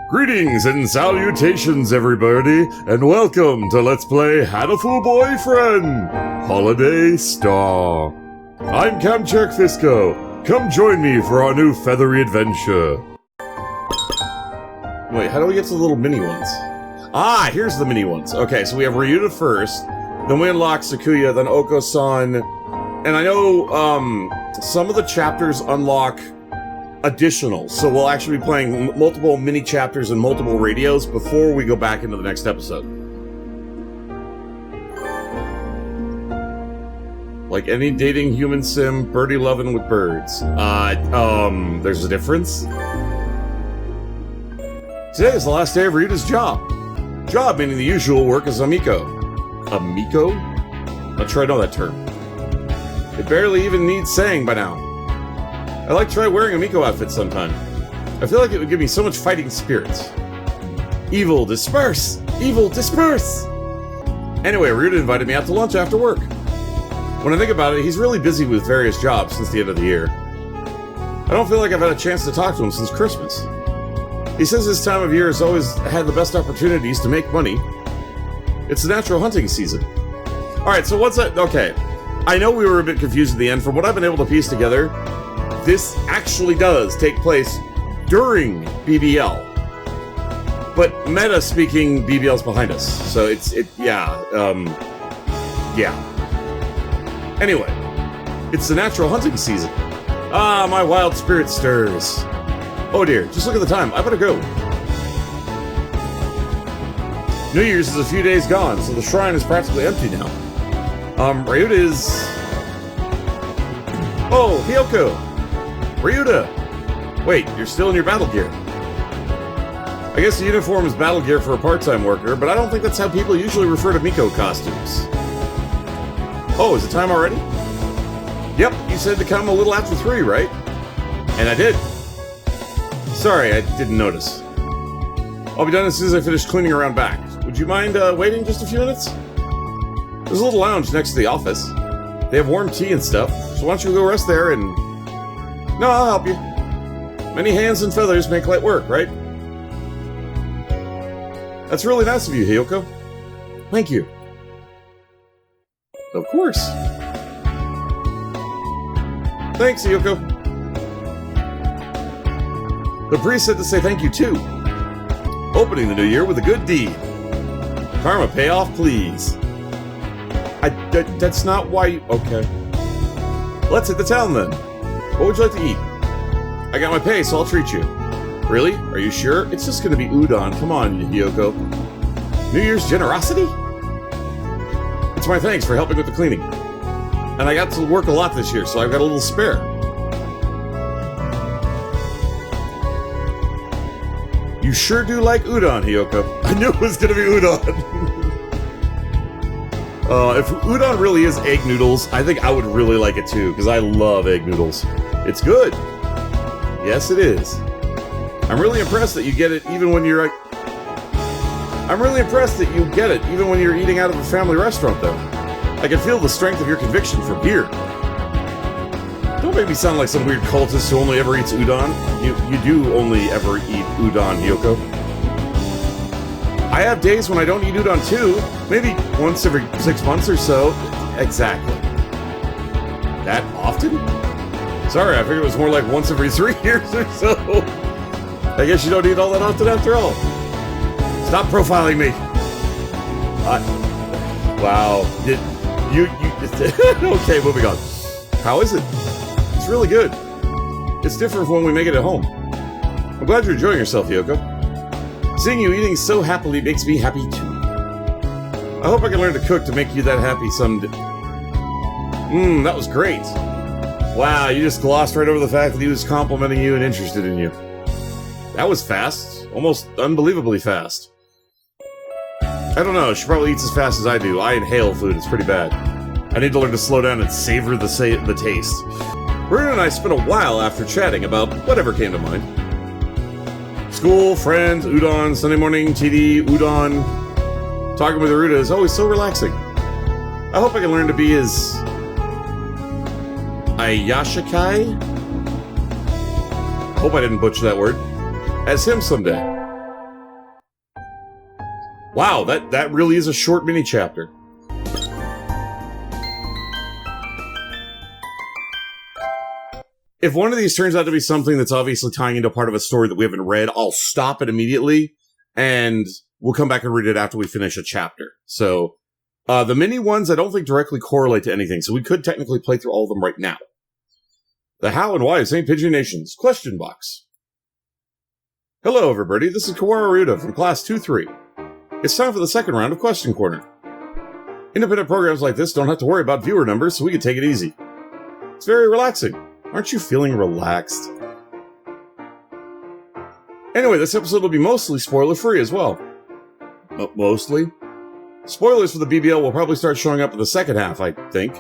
Greetings and salutations, everybody, and welcome to Let's Play Hatoful Boyfriend, Holiday Star. I'm Kamchak Fisco. Come join me for our new feathery adventure. Wait, how do we get to the little mini ones? Ah, here's the mini ones. Okay, so we have Ryouta first, then we unlock Sakuya, then Oko-san, and I know, some of the chapters unlock additional, so we'll actually be playing multiple mini chapters and multiple radios before we go back into the next episode. Like any dating human sim, birdie loving with birds. There's a difference? Today is the last day of Ryuta's job. Job meaning the usual work as Amiko. Amiko? Not sure I know that term. It barely even needs saying by now. I like to try wearing a Miko outfit sometime. I feel like it would give me so much fighting spirits. Evil, disperse! Evil, disperse! Anyway, Ryouta invited me out to lunch after work. When I think about it, he's really busy with various jobs since the end of the year. I don't feel like I've had a chance to talk to him since Christmas. He says this time of year has always had the best opportunities to make money. It's the natural hunting season. Alright, so what's that? Okay. I know we were a bit confused at the end. From what I've been able to piece together, this actually does take place during BBL. But meta speaking, BBL's behind us. So yeah. Anyway, it's the natural hunting season. Ah, my wild spirit stirs. Oh dear, just look at the time. I better go. New Year's is a few days gone, so the shrine is practically empty now. Ryouta is... Oh, Hyoko! Ryouta! Wait, you're still in your battle gear. I guess the uniform is battle gear for a part-time worker, but I don't think that's how people usually refer to Miko costumes. Oh, is it time already? Yep, you said to come a little after 3, right? And I did. Sorry, I didn't notice. I'll be done as soon as I finish cleaning around back. Would you mind waiting just a few minutes? There's a little lounge next to the office. They have warm tea and stuff, so why don't you go rest there and... No, I'll help you. Many hands and feathers make light work, right? That's really nice of you, Hyoko. Thank you. Of course. Thanks, Hyoko. The priest said to say thank you, too. Opening the new year with a good deed. Karma payoff, please. That's not why you... Okay. Let's hit the town, then. What would you like to eat? I got my pay, so I'll treat you. Really? Are you sure? It's just gonna be udon. Come on, Hyoko. New Year's generosity? It's my thanks for helping with the cleaning. And I got to work a lot this year, so I've got a little spare. You sure do like udon, Hyoko. I knew it was gonna be udon. If udon really is egg noodles, I think I would really like it too, because I love egg noodles. It's good. Yes, it is. I'm really impressed that you get it even when you're... I'm really impressed that you get it even when you're eating out of a family restaurant, though. I can feel the strength of your conviction for beer. Don't make me sound like some weird cultist who only ever eats udon. You do only ever eat udon, Hyoko. I have days when I don't eat udon too. Maybe once every 6 months or so. Exactly. That often? Sorry, I figured it was more like once every 3 years or so. I guess you don't eat all that often after all. Stop profiling me. Wow. Okay, moving on. How is it? It's really good. It's different from when we make it at home. I'm glad you're enjoying yourself, Hyoko. Seeing you eating so happily makes me happy too. I hope I can learn to cook to make you that happy someday. That was great. Wow, you just glossed right over the fact that he was complimenting you and interested in you. That was fast. Almost unbelievably fast. I don't know, she probably eats as fast as I do. I inhale food, it's pretty bad. I need to learn to slow down and savor the taste. Ryouta and I spent a while after chatting about whatever came to mind. School, friends, udon, Sunday morning, TD, udon. Talking with Ryouta is always so relaxing. I hope I can learn to be as... Ayashikai? Hope I didn't butcher that word. As him someday. Wow, that really is a short mini-chapter. If one of these turns out to be something that's obviously tying into part of a story that we haven't read, I'll stop it immediately, and we'll come back and read it after we finish a chapter. So, the mini ones I don't think directly correlate to anything, so we could technically play through all of them right now. The how and why of St. Pigeon Nations. Question box. Hello, everybody. This is Ryouta from Class 2-3. It's time for the second round of Question Corner. Independent programs like this don't have to worry about viewer numbers, so we can take it easy. It's very relaxing. Aren't you feeling relaxed? Anyway, this episode will be mostly spoiler-free as well. Mostly? Spoilers for the BBL will probably start showing up in the second half, I think.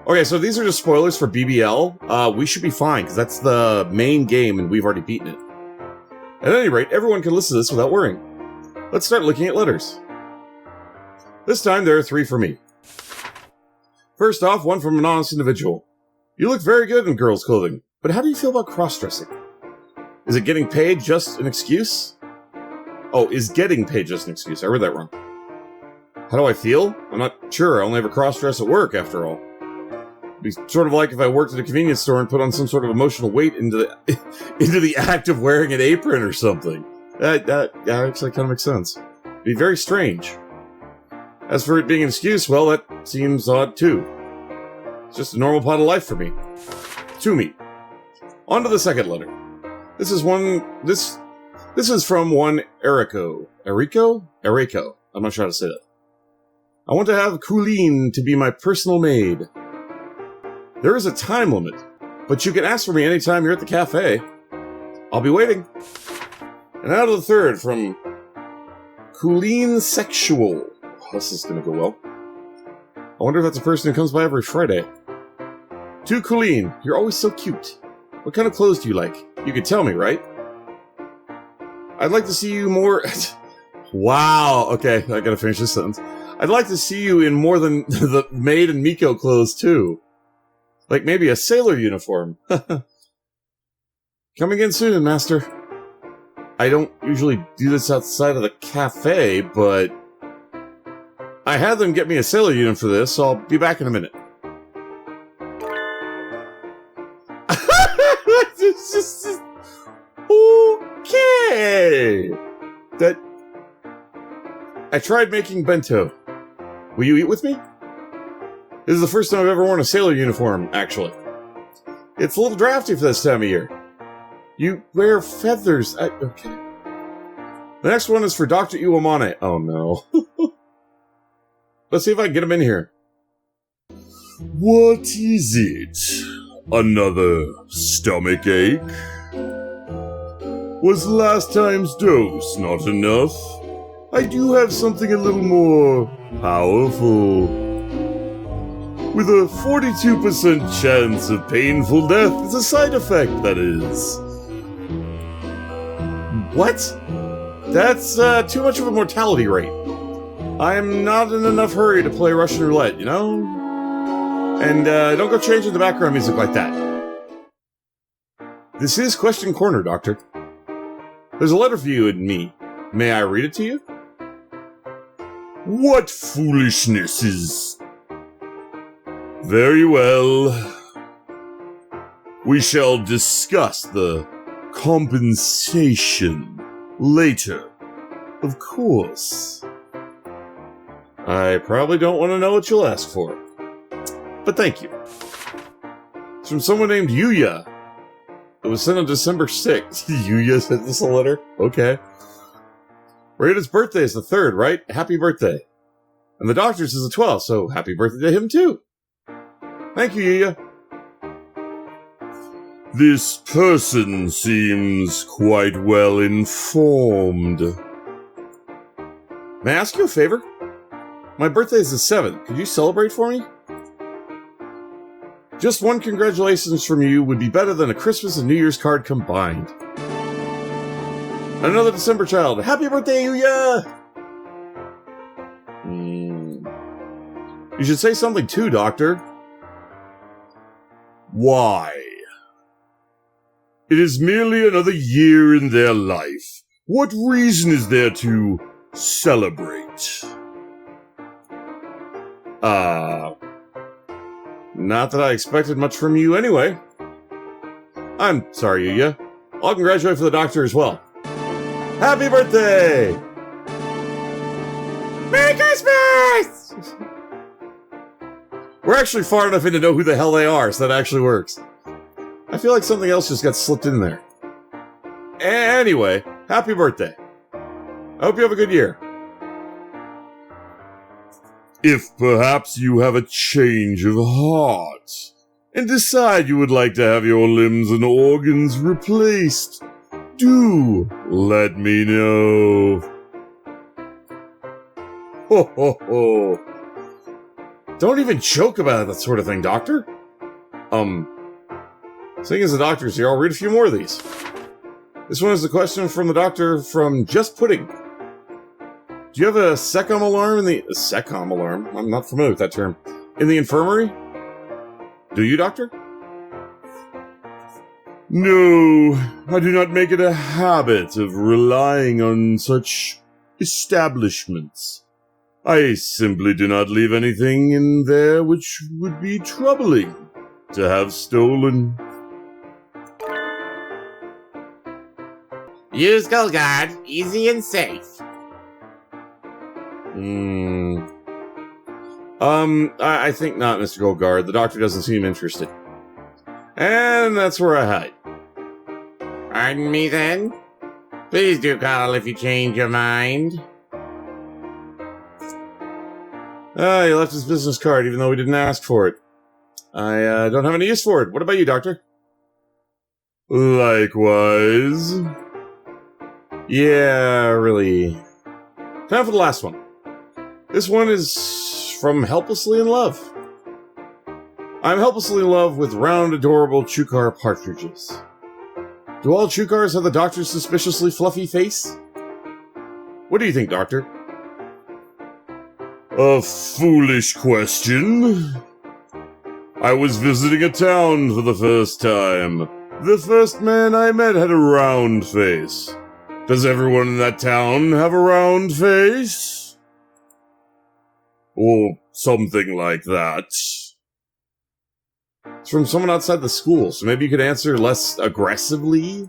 Okay, so these are just spoilers for BBL. We should be fine, because that's the main game, and we've already beaten it. At any rate, everyone can listen to this without worrying. Let's start looking at letters. This time, there are 3 for me. First off, one from an honest individual. You look very good in girls' clothing, but how do you feel about cross-dressing? Is it getting paid just an excuse? Oh, is getting paid just an excuse? I read that wrong. How do I feel? I'm not sure. I only ever cross-dress at work, after all. It'd be sort of like if I worked at a convenience store and put on some sort of emotional weight into the act of wearing an apron or something. That actually kind of makes sense. It'd be very strange. As for it being an excuse, well, that seems odd, too. It's just a normal part of life for me. To me. On to the second letter. This is from one Eriko. Eriko? I'm not sure how to say that. I want to have Colleen to be my personal maid. There is a time limit, but you can ask for me anytime you're at the cafe. I'll be waiting. And out of the third from Colleen Sexual. Oh, this is gonna go well. I wonder if that's a person who comes by every Friday. To Colleen, you're always so cute. What kind of clothes do you like? You could tell me, right? I'd like to see you more... Wow, okay, I gotta finish this sentence. I'd like to see you in more than the maid and Miko clothes, too. Like maybe a sailor uniform. Coming in soon, Master. I don't usually do this outside of the cafe, but... I had them get me a sailor uniform for this, so I'll be back in a minute. It's just... Okay! I tried making bento. Will you eat with me? This is the first time I've ever worn a sailor uniform, actually. It's a little drafty for this time of year. You wear feathers. Okay. The next one is for Dr. Iwamane. Oh, no. Let's see if I can get him in here. What is it? Another stomach ache? Was last time's dose not enough? I do have something a little more powerful. With a 42% chance of painful death as a side effect, that is. What? That's too much of a mortality rate. I'm not in enough hurry to play Russian roulette, you know? And don't go changing the background music like that. This is Question Corner, Doctor. There's a letter for you and me. May I read it to you? What foolishness is... Very well. We shall discuss the compensation later. Of course. I probably don't want to know what you'll ask for. But thank you. It's from someone named Yuya. It was sent on December 6th. Yuya sent this a letter? Okay. Ryuta's birthday is the 3rd, right? Happy birthday. And the doctor's is the 12th, so happy birthday to him too. Thank you, Yuya. This person seems quite well informed. May I ask you a favor? My birthday is the 7th. Could you celebrate for me? Just one congratulations from you would be better than a Christmas and New Year's card combined. Another December child. Happy birthday, Yuya! You should say something too, Doctor. Why? It is merely another year in their life. What reason is there to celebrate. Not that I expected much from you anyway. I'm sorry, Yuya. I'll congratulate for the doctor as well. Happy birthday! Merry Christmas! We're actually far enough in to know who the hell they are, so that actually works. I feel like something else just got slipped in there. Anyway, happy birthday. I hope you have a good year. If perhaps you have a change of heart and decide you would like to have your limbs and organs replaced, do let me know. Ho ho ho. Don't even joke about that sort of thing, Doctor. Seeing as the doctor's here, I'll read a few more of these. This one is a question from the doctor from Just Pudding. Do you have a SECOM alarm in the... SECOM alarm? I'm not familiar with that term. In the infirmary? Do you, Doctor? No, I do not make it a habit of relying on such establishments. I simply do not leave anything in there which would be troubling to have stolen. Use Guard, easy and safe. I think not, Mr. Goldguard. The doctor doesn't seem interested. And that's where I hide. Pardon me, then? Please do call if you change your mind. He left his business card, even though we didn't ask for it. I don't have any use for it. What about you, Doctor? Likewise. Yeah, really. Time for the last one. This one is from Helplessly in Love. I'm helplessly in love with round, adorable Chukar partridges. Do all Chukars have the doctor's suspiciously fluffy face? What do you think, Doctor? A foolish question. I was visiting a town for the first time. The first man I met had a round face. Does everyone in that town have a round face? Or something like that. It's from someone outside the school, so maybe you could answer less aggressively?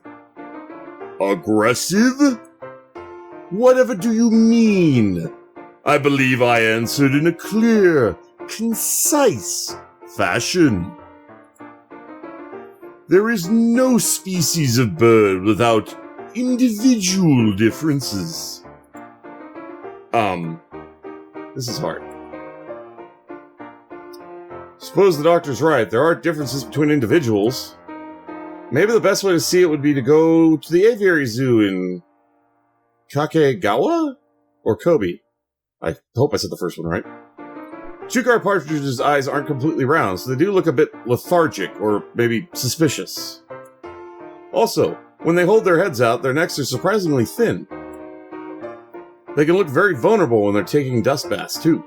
Aggressive? Whatever do you mean? I believe I answered in a clear, concise fashion. There is no species of bird without individual differences. This is hard. Suppose the doctor's right. There are differences between individuals. Maybe the best way to see it would be to go to the aviary zoo in Kakegawa? Or Kobe? I hope I said the first one right. Chukar partridges' eyes aren't completely round, so they do look a bit lethargic, or maybe suspicious. Also, when they hold their heads out, their necks are surprisingly thin. They can look very vulnerable when they're taking dust baths, too.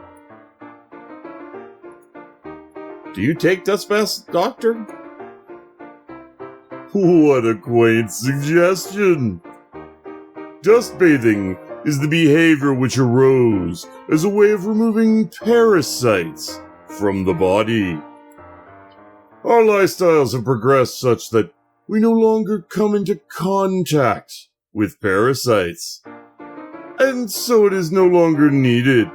Do you take dust baths, Doctor? What a quaint suggestion! Dust bathing is the behavior which arose as a way of removing parasites from the body. Our lifestyles have progressed such that we no longer come into contact with parasites, and so it is no longer needed.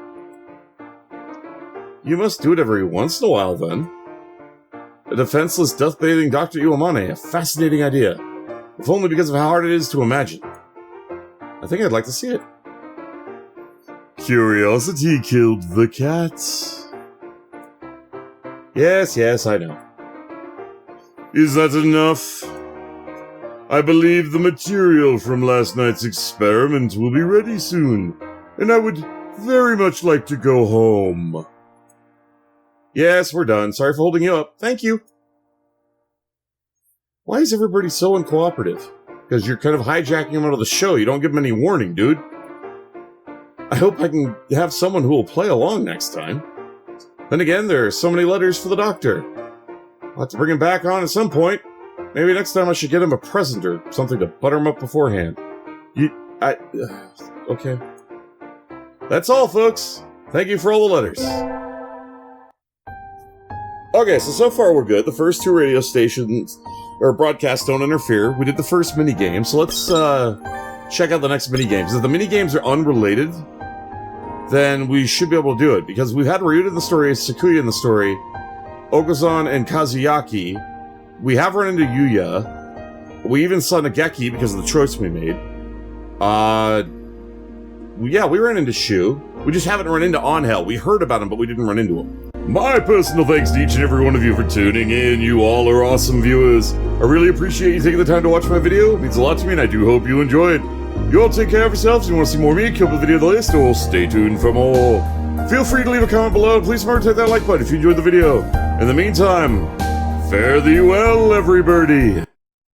You must do it every once in a while, then. A defenseless dust-bathing Dr. Iwamane, a fascinating idea, if only because of how hard it is to imagine. I think I'd like to see it. Curiosity killed the cat. Yes, I know. Is that enough? I believe the material from last night's experiment will be ready soon, and I would very much like to go home. Yes, we're done. Sorry for holding you up. Thank you. Why is everybody so uncooperative? Because you're kind of hijacking them out of the show. You don't give them any warning, dude. I hope I can have someone who will play along next time. Then again, there are so many letters for the doctor. I'll have to bring him back on at some point. Maybe next time I should get him a present or something to butter him up beforehand. Okay. That's all, folks. Thank you for all the letters. Okay, so far we're good. The first 2 radio stations, or broadcasts, don't interfere. We did the first minigame, so let's check out the next minigames. If the minigames are unrelated, then we should be able to do it, because we've had Ryouta in the story, Sakuya in the story, Okozan and Kazuyaki. We have run into Yuya. We even saw Nageki because of the choice we made. Yeah, we ran into Shu. We just haven't run into Onhel. We heard about him, but we didn't run into him. My personal thanks to each and every one of you for tuning in. You all are awesome viewers. I really appreciate you taking the time to watch my video. It means a lot to me, and I do hope you enjoy it. You all take care of yourselves. If you want to see more of me, keep the video on the list, or stay tuned for more. Feel free to leave a comment below, and please remember to hit that like button if you enjoyed the video. In the meantime, fare thee well, everybody.